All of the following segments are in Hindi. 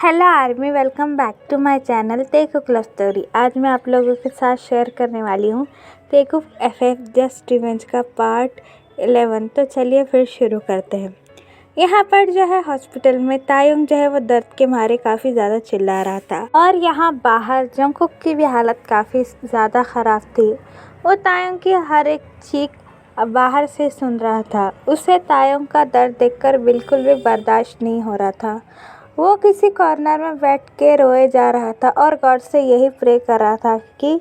Hello army, welcome back to my channel तेकुक लव स्टोरी। आज मैं आप लोगों के साथ शेयर करने वाली हूँ तेकुक एफएफ जस्ट रिवेंज का पार्ट 11। तो चलिए फिर शुरू करते हैं। यहाँ पर जो है हॉस्पिटल में तायुंग जो है वो दर्द के मारे काफ़ी ज़्यादा चिल्ला रहा था और यहाँ बाहर जंगकुक की भी हालत काफ़ी ज़्यादा ख़राब थी। वो तायुंग की हर एक चीख बाहर से सुन रहा था। उसे तायुंग का दर्द देखकर बिल्कुल भी बर्दाश्त नहीं हो रहा था। वो किसी कॉर्नर में बैठ के रोए जा रहा था और गॉड से यही प्रे कर रहा था कि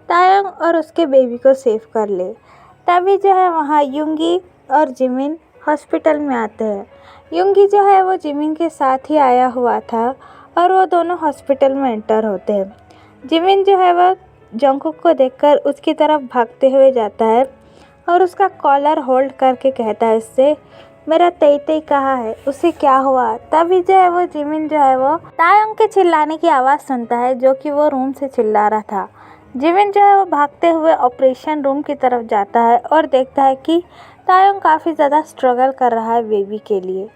तायुंग और उसके बेबी को सेव कर ले। तभी जो है वहाँ युंगी और जिमिन हॉस्पिटल में आते हैं। युंगी जो है वो जिमिन के साथ ही आया हुआ था और वो दोनों हॉस्पिटल में एंटर होते हैं। जिमिन जो है वह जंगकुक को देखकर उसकी तरफ भागते हुए जाता है और उसका कॉलर होल्ड करके कहता है उससे, मेरा तेई तेई कहाँ है, उसे क्या हुआ। तभी जो है वो जिमिन जो है वो तायुंग के चिल्लाने की आवाज़ सुनता है जो कि वो रूम से चिल्ला रहा था। जिमिन जो है वो भागते हुए ऑपरेशन रूम की तरफ जाता है और देखता है कि तायुंग काफ़ी ज़्यादा स्ट्रगल कर रहा है बेबी के लिए।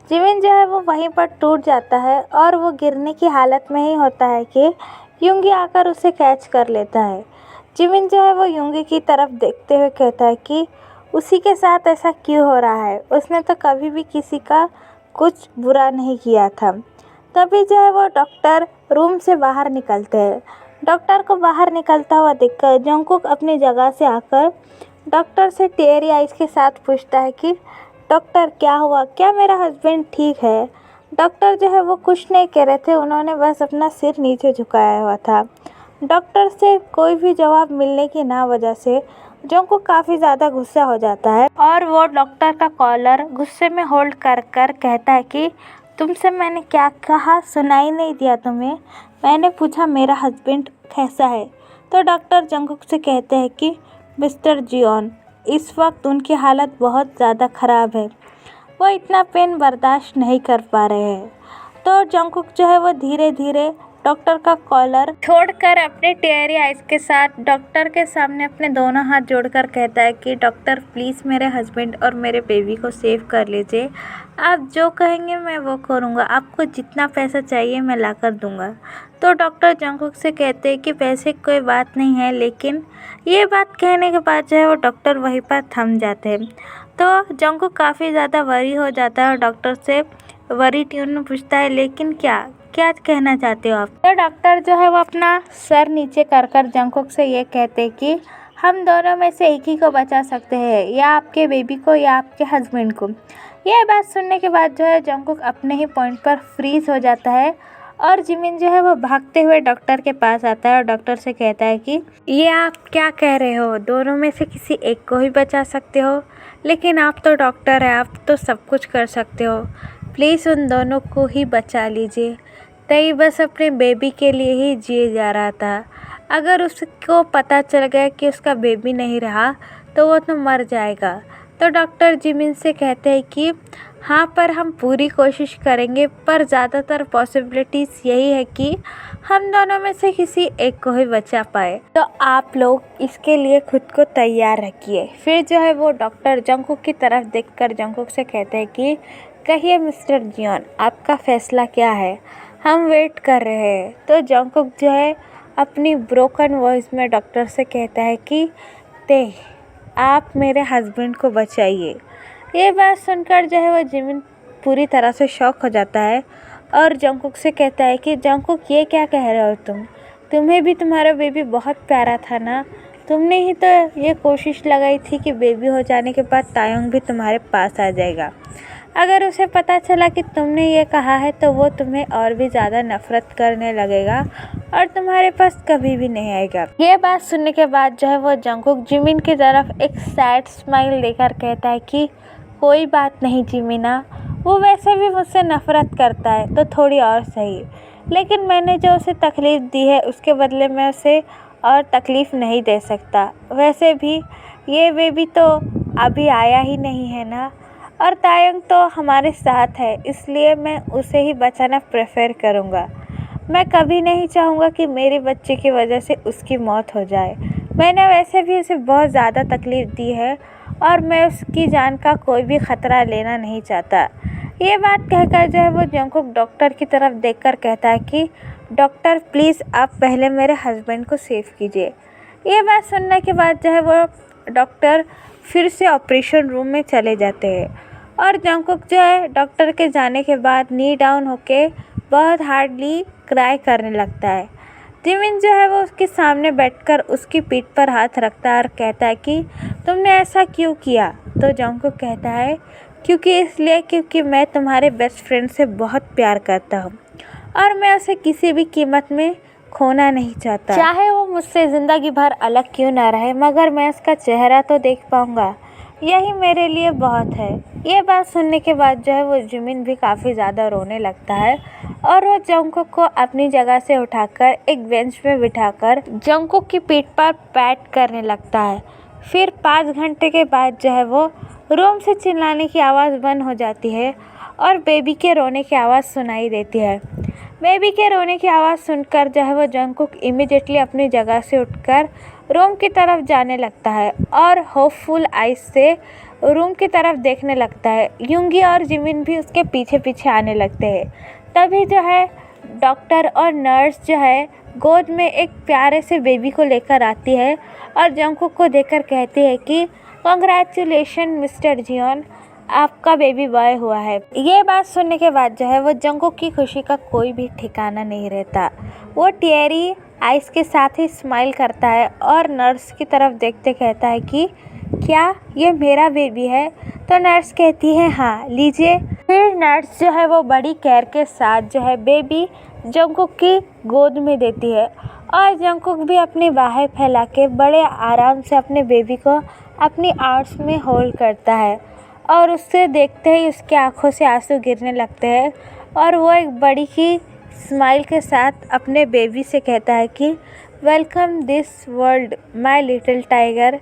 जिमिन जो है वो वहीं पर टूट जाता है और वो गिरने की हालत में ही होता है कि युंगी आकर उसे कैच कर लेता है। जिमिन जो है वो युंगी की तरफ देखते हुए कहता है कि उसी के साथ ऐसा क्यों हो रहा है, उसने तो कभी भी किसी का कुछ बुरा नहीं किया था। तभी जो है वो डॉक्टर रूम से बाहर निकलते हैं। डॉक्टर को बाहर निकलता हुआ देखकर जंगकुक अपनी जगह से आकर डॉक्टर से टेरी आइज के साथ पूछता है कि डॉक्टर क्या हुआ, क्या मेरा हस्बैंड ठीक है। डॉक्टर जो है वो कुछ नहीं कह रहे थे, उन्होंने बस अपना सिर नीचे झुकाया हुआ था। डॉक्टर से कोई भी जवाब मिलने की ना वजह से जंगकुक काफ़ी ज़्यादा गुस्सा हो जाता है और वो डॉक्टर का कॉलर गुस्से में होल्ड कर कर कहता है कि तुमसे मैंने क्या कहा, सुनाई नहीं दिया तुम्हें। मैंने पूछा मेरा हस्बैंड कैसा है। तो डॉक्टर जंगकुक से कहते हैं कि मिस्टर जियोन, इस वक्त उनकी हालत बहुत ज़्यादा ख़राब है, वो इतना पेन बर्दाश्त नहीं कर पा रहे हैं। तो जंगकुक जो है वो धीरे धीरे डॉक्टर का कॉलर छोड़कर अपने टेरी आइज के साथ डॉक्टर के सामने अपने दोनों हाथ जोड़कर कहता है कि डॉक्टर प्लीज़ मेरे हस्बैंड और मेरे बेबी को सेव कर लीजिए। आप जो कहेंगे मैं वो करूँगा, आपको जितना पैसा चाहिए मैं ला कर दूँगा। तो डॉक्टर जंगकुक से कहते हैं कि पैसे कोई बात नहीं है, लेकिन ये बात कहने के बाद जो है वो डॉक्टर वहीं पर थम जाते हैं। तो जंगकुक काफ़ी ज़्यादा वरी हो जाता है और डॉक्टर से वरी ट्यून में पूछता है, लेकिन क्या क्या कहना चाहते हो आप। तो डॉक्टर जो है वो अपना सर नीचे कर कर जंगकुक से ये कहते हैं कि हम दोनों में से एक ही को बचा सकते हैं, या आपके बेबी को या आपके हस्बैंड को। यह बात सुनने के बाद जो है जंगकुक अपने ही पॉइंट पर फ्रीज हो जाता है और जिमिन जो है वो भागते हुए डॉक्टर के पास आता है और डॉक्टर से कहता है कि ये आप क्या कह रहे हो, दोनों में से किसी एक को ही बचा सकते हो, लेकिन आप तो डॉक्टर हैं, आप तो सब कुछ कर सकते हो, प्लीज़ उन दोनों को ही बचा लीजिए। तई बस अपने बेबी के लिए ही जिए जा रहा था। अगर उसको पता चल गया कि उसका बेबी नहीं रहा तो वो तो मर जाएगा। तो डॉक्टर जिमिन से कहते हैं कि हाँ, पर हम पूरी कोशिश करेंगे, पर ज़्यादातर पॉसिबिलिटीज़ यही है कि हम दोनों में से किसी एक को ही बचा पाए। तो आप लोग इसके लिए खुद को तैयार रखिए। फिर जो है वो डॉक्टर जंगकुक की तरफ देखकर जंगकुक से कहते हैं कि कहिए मिस्टर जियोन, आपका फ़ैसला क्या है, हम वेट कर रहे हैं। तो जंगकुक जो है अपनी ब्रोकन वॉइस में डॉक्टर से कहता है कि ते आप मेरे हस्बैंड को बचाइए। ये बात सुनकर जो है वो जिमिन पूरी तरह से शॉक हो जाता है और जंगकुक से कहता है कि जंगकुक ये क्या कह रहे हो तुम्हें भी तुम्हारा बेबी बहुत प्यारा था ना, तुमने ही तो ये कोशिश लगाई थी कि बेबी हो जाने के बाद तायुंग भी तुम्हारे पास आ जाएगा। अगर उसे पता चला कि तुमने ये कहा है तो वो तुम्हें और भी ज़्यादा नफरत करने लगेगा और तुम्हारे पास कभी भी नहीं आएगा। ये बात सुनने के बाद जो है वो जंगकुक जिमिन की तरफ एक सैड स्माइल देकर कहता है कि कोई बात नहीं जिमिना, वो वैसे भी मुझसे नफरत करता है तो थोड़ी और सही, लेकिन मैंने जो उसे तकलीफ़ दी है उसके बदले मैं उसे और तकलीफ़ नहीं दे सकता। वैसे भी ये बेबी तो अभी आया ही नहीं है ना, और तायुंग तो हमारे साथ है, इसलिए मैं उसे ही बचाना प्रेफर करूँगा। मैं कभी नहीं चाहूँगा कि मेरे बच्चे की वजह से उसकी मौत हो जाए। मैंने वैसे भी उसे बहुत ज़्यादा तकलीफ़ दी है और मैं उसकी जान का कोई भी ख़तरा लेना नहीं चाहता। ये बात कहकर जो है वो जंगकुक डॉक्टर की तरफ देखकर कहता है कि डॉक्टर प्लीज़ आप पहले मेरे हस्बैंड को सेव कीजिए। ये बात सुनने के बाद जो है वो डॉक्टर फिर से ऑपरेशन रूम में चले जाते हैं और जंगकुक जो है डॉक्टर के जाने के बाद नी डाउन होके बहुत हार्डली क्राई करने लगता है। जिमिन जो है वो उसके सामने बैठकर उसकी पीठ पर हाथ रखता है और कहता है कि तुमने ऐसा क्यों किया। तो जंगकुक कहता है क्योंकि मैं तुम्हारे बेस्ट फ्रेंड से बहुत प्यार करता हूँ और मैं उसे किसी भी कीमत में खोना नहीं चाहता, चाहे वो मुझसे ज़िंदगी भर अलग क्यों ना रहे, मगर मैं उसका चेहरा तो देख पाऊँगा, यही मेरे लिए बहुत है। ये बात सुनने के बाद जो है वो जिमिन भी काफ़ी ज़्यादा रोने लगता है और वो जंगकुक को अपनी जगह से उठाकर एक बेंच पे बिठाकर जंगकुक की पीठ पर पैट करने लगता है। फिर 5 घंटे के बाद जो है वो रूम से चिल्लाने की आवाज़ बंद हो जाती है और बेबी के रोने की आवाज़ सुनाई देती है। बेबी के रोने की आवाज़ सुनकर जो है वो जंगकुक इमीडिएटली अपनी जगह से उठकर रूम की तरफ जाने लगता है और होपफुल आइज से रूम की तरफ देखने लगता है। युंगी और जिमिन भी उसके पीछे पीछे आने लगते हैं। तभी जो है डॉक्टर और नर्स जो है गोद में एक प्यारे से बेबी को लेकर आती है और जंगकुक को देखकर कहती है कि कंग्रेचुलेशन मिस्टर जियोन, आपका बेबी बॉय हुआ है। ये बात सुनने के बाद जो है वो जंगकुक की खुशी का कोई भी ठिकाना नहीं रहता। वो टियरी आइस के साथ ही स्माइल करता है और नर्स की तरफ देखते कहता है कि क्या ये मेरा बेबी है। तो नर्स कहती है हाँ लीजिए। फिर नर्स जो है वो बड़ी केयर के साथ जो है बेबी जंगकुक की गोद में देती है और जंगकुक भी अपनी बाहें फैला के बड़े आराम से अपने बेबी को अपनी आर्म्स में होल्ड करता है और उससे देखते ही उसकी आंखों से आंसू गिरने लगते हैं और वो एक बड़ी ही स्माइल के साथ अपने बेबी से कहता है कि welcome this world my little tiger.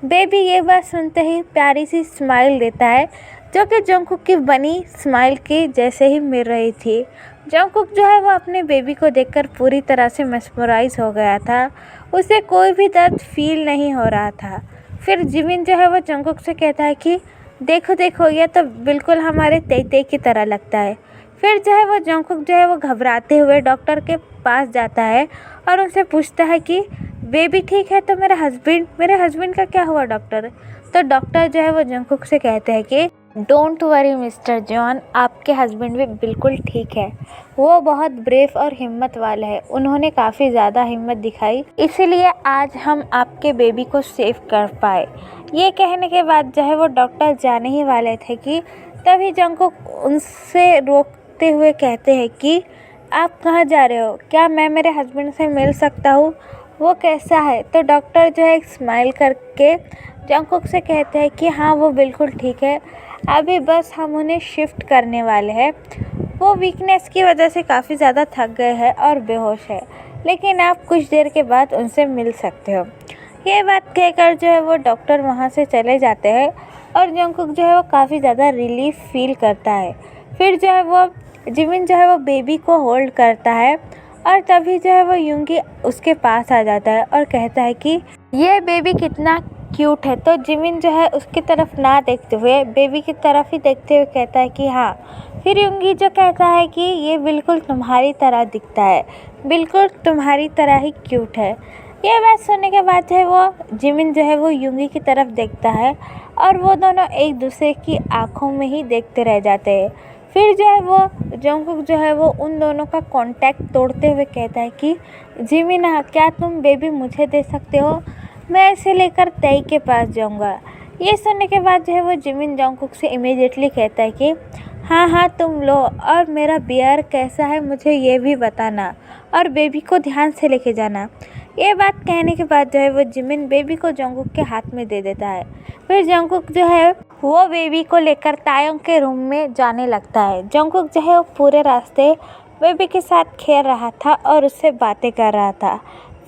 Baby ये बात सुनते ही प्यारी सी स्माइल देता है जो कि जंगकुक की बनी स्माइल की जैसे ही मिल रही थी। जंगकुक जो है वो अपने बेबी को देखकर पूरी तरह से मेस्मराइज हो गया था। उसे कोई भी दर्द फील नहीं हो रहा था। फिर जिमिन जो है वो जंगकुक से कहता है कि देखो देखो ये तो बिल्कुल हमारे तेते की तरह लगता है। फिर जो है वो जंगकुक जो है वो घबराते हुए डॉक्टर के पास जाता है और उनसे पूछता है कि बेबी ठीक है तो मेरे हस्बैंड का क्या हुआ डॉक्टर। तो डॉक्टर जो है वो जंगकुक से कहते हैं कि डोंट वरी मिस्टर जॉन, आपके हस्बैंड भी बिल्कुल ठीक है। वो बहुत ब्रेव और हिम्मत वाले हैं। उन्होंने काफ़ी ज़्यादा हिम्मत दिखाई, इसीलिए आज हम आपके बेबी को सेव कर पाए। ये कहने के बाद जो है वो डॉक्टर जाने ही वाले थे कि तभी जंगकुक उनसे रोकते हुए कहते हैं कि आप कहाँ जा रहे हो, क्या मैं मेरे हस्बैंड से मिल सकता हूँ, वो कैसा है। तो डॉक्टर जो है एक स्माइल करके जंगकुक से कहते हैं कि हाँ वो बिल्कुल ठीक है, अभी बस हम उन्हें शिफ्ट करने वाले हैं। वो वीकनेस की वजह से काफ़ी ज़्यादा थक गए हैं और बेहोश है, लेकिन आप कुछ देर के बाद उनसे मिल सकते हो। ये बात कहकर जो है वो डॉक्टर वहाँ से चले जाते हैं और जंगकुक जो है वो काफ़ी ज़्यादा रिलीफ फील करता है। फिर जो है वो जिमिन जो है वो बेबी को होल्ड करता है और तभी जो है वो युंगी उसके पास आ जाता है और कहता है कि ये बेबी कितना क्यूट है। तो जिमिन जो है उसकी तरफ ना देखते हुए बेबी की तरफ ही देखते हुए कहता है कि हाँ। फिर युंगी जो कहता है कि ये बिल्कुल तुम्हारी तरह दिखता है, बिल्कुल तुम्हारी तरह ही क्यूट है। ये बात सुनने के बाद जो है वो जिमिन जो है वो युंगी की तरफ देखता है और वो दोनों एक दूसरे की आंखों में ही देखते रह जाते हैं। फिर जो है वो जंगकुक जो है वो उन दोनों का कांटेक्ट तोड़ते हुए कहता है कि जिमिन क्या तुम बेबी मुझे दे सकते हो, मैं इसे लेकर तेई के पास जाऊंगा। ये सुनने के बाद जो है वो जिमिन जंगकुक से इमीडिएटली कहता है कि हाँ हाँ तुम लो, और मेरा बियर कैसा है मुझे ये भी बताना और बेबी को ध्यान से लेके जाना। ये बात कहने के बाद जो है वो जिमिन बेबी को जंगकुक के हाथ में दे देता है। फिर जंगकुक जो है वो बेबी को लेकर तायोंग के रूम में जाने लगता है। जंगकुक जो है वो पूरे रास्ते बेबी के साथ खेल रहा था और उससे बातें कर रहा था।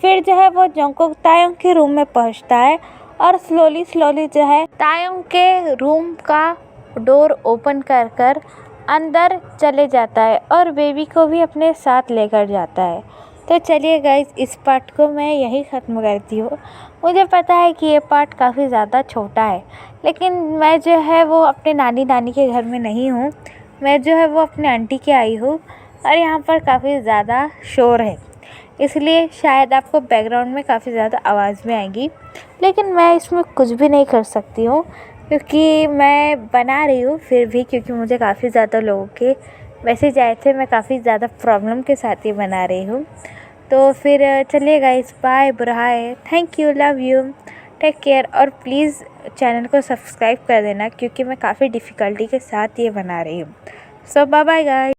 फिर जो है वो जंगकुक तायोंग के रूम में पहुंचता है और स्लोली जो है तायोंग के रूम का डोर ओपन कर अंदर चले जाता है और बेबी को भी अपने साथ लेकर जाता है। तो चलिए गाइस, इस पार्ट को मैं यही ख़त्म करती हूँ। मुझे पता है कि ये पार्ट काफ़ी ज़्यादा छोटा है, लेकिन मैं जो है वो अपने नानी के घर में नहीं हूँ, मैं जो है वो अपने आंटी के आई हूँ और यहाँ पर काफ़ी ज़्यादा शोर है, इसलिए शायद आपको बैकग्राउंड में काफ़ी ज़्यादा आवाज़ भी आएगी, लेकिन मैं इसमें कुछ भी नहीं कर सकती हूँ क्योंकि मैं बना रही हूँ फिर भी, क्योंकि मुझे काफ़ी ज़्यादा लोगों के मैसेज आए थे। मैं काफ़ी ज़्यादा प्रॉब्लम के साथ ही बना रही हूँ। तो फिर चलिए guys, bye bye, thank you, love you, take care, और प्लीज़ चैनल को सब्सक्राइब कर देना क्योंकि मैं काफ़ी डिफ़िकल्टी के साथ ये बना रही हूँ। सो बाय बाय गाइस।